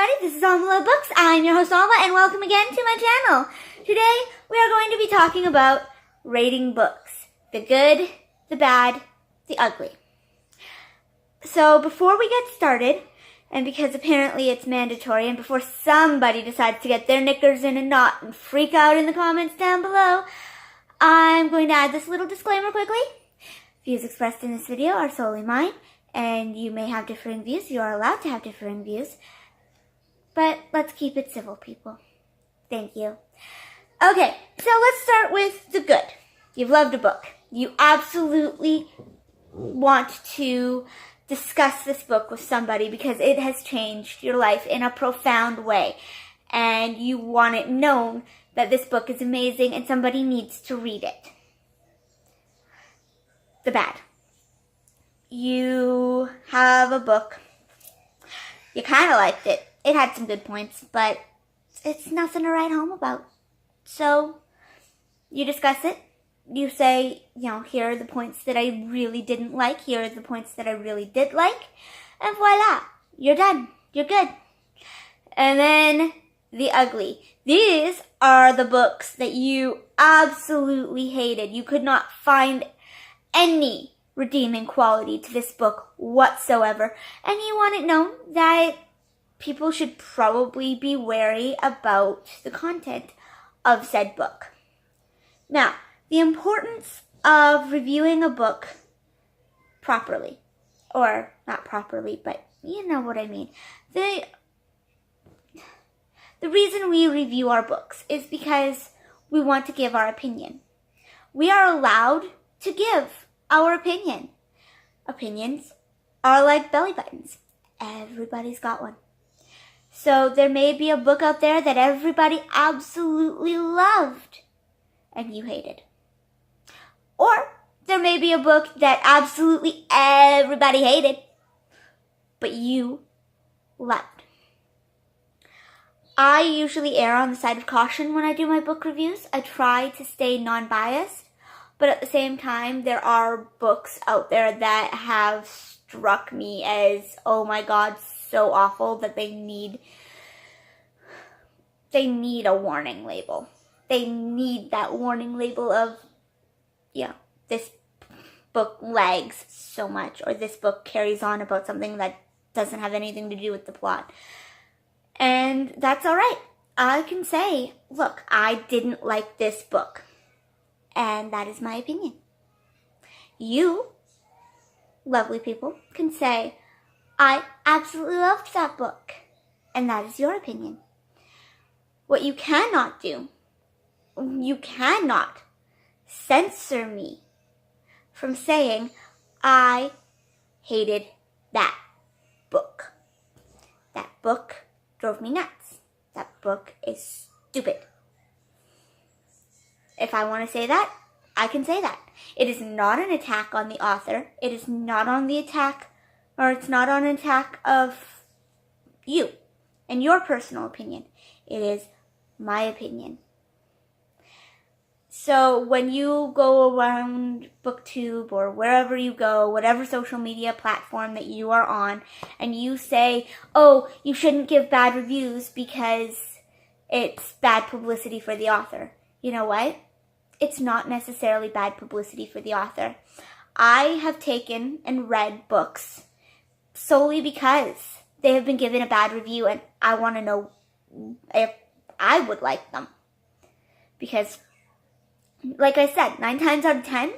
everybody, this is Alma Love Books. I'm your host Alma, and welcome again to my channel. Today, we are going to be talking about rating books. The good, the bad, the ugly. So, before we get started, and because apparently it's mandatory, and before somebody decides to get their knickers in a knot and freak out in the comments down below, I'm going to add this little disclaimer quickly. Views expressed in this video are solely mine, and you may have differing views. You are allowed to have differing views. But let's keep it civil, people. Thank you. Okay, so let's start with the good. You've loved a book. You absolutely want to discuss this book with somebody because it has changed your life in a profound way. And you want it known that this book is amazing and somebody needs to read it. The bad. You have a book. You kind of liked it. It had some good points, but it's nothing to write home about. So, you discuss it. You say, here are the points that I really didn't like. Here are the points that I really did like. And voila, you're done. You're good. And then, the ugly. These are the books that you absolutely hated. You could not find any redeeming quality to this book whatsoever. And you want it known that people should probably be wary about the content of said book. Now, the importance of reviewing a book properly, or not properly, but you know what I mean. The reason we review our books is because we want to give our opinion. We are allowed to give our opinion. Opinions are like belly buttons. Everybody's got one. So there may be a book out there that everybody absolutely loved and you hated. Or there may be a book that absolutely everybody hated but you loved. I usually err on the side of caution when I do my book reviews. I try to stay non-biased, but at the same time there are books out there that have struck me as, oh my god, so awful that they need a warning label. They need that warning label of, this book lags so much, or this book carries on about something that doesn't have anything to do with the plot. And that's alright. I can say, look, I didn't like this book. And that is my opinion. You, lovely people, can say, I absolutely loved that book. And that is your opinion. What you cannot do, you cannot censor me from saying, I hated that book. That book drove me nuts. That book is stupid. If I want to say that, I can say that. It is not an attack on the author. It is not on the attack, or it's not on an attack of you and your personal opinion. It is my opinion. So when you go around BookTube or wherever you go, whatever social media platform that you are on, and you say, oh, you shouldn't give bad reviews because it's bad publicity for the author. You know what? It's not necessarily bad publicity for the author. I have taken and read books solely because they have been given a bad review and I want to know if I would like them. Because, like I said, 9 times out of 10,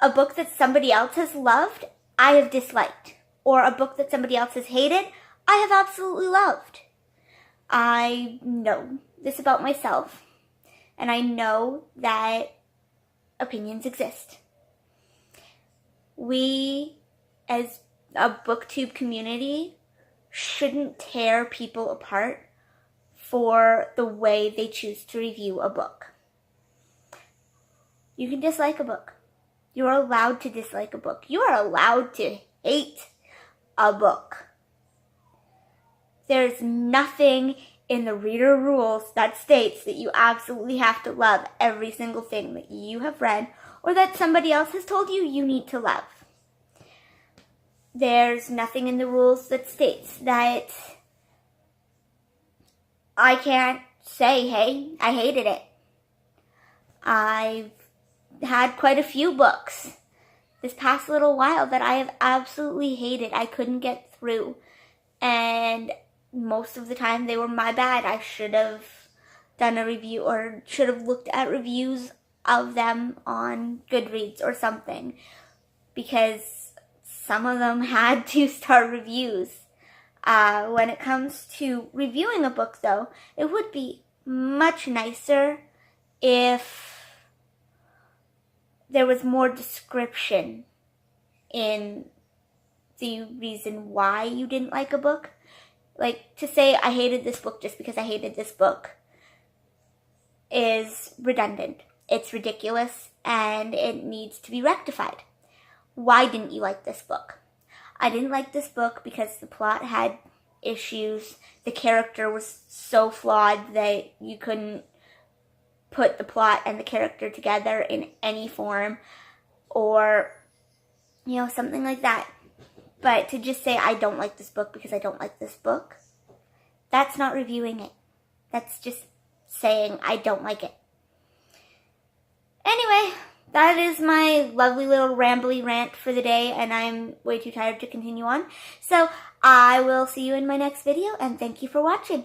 a book that somebody else has loved, I have disliked. Or a book that somebody else has hated, I have absolutely loved. I know this about myself. And I know that opinions exist. We, as a BookTube community, shouldn't tear people apart for the way they choose to review a book. You can dislike a book. You are allowed to dislike a book. You are allowed to hate a book. There's nothing in the reader rules that states that you absolutely have to love every single thing that you have read or that somebody else has told you you need to love. There's nothing in the rules that states that I can't say, hey, I hated it. I've had quite a few books this past little while that I have absolutely hated. I couldn't get through. And most of the time they were my bad. I should have done a review or should have looked at reviews of them on Goodreads or something, because some of them had 2-star reviews. When it comes to reviewing a book, though, it would be much nicer if there was more description in the reason why you didn't like a book. Like, to say I hated this book just because I hated this book is redundant. It's ridiculous, and it needs to be rectified. Why didn't you like this book? I didn't like this book because the plot had issues. The character was so flawed that you couldn't put the plot and the character together in any form, or, something like that. But to just say I don't like this book because I don't like this book, that's not reviewing it. That's just saying I don't like it. Anyway, that is my lovely little rambly rant for the day, and I'm way too tired to continue on. So I will see you in my next video, and thank you for watching.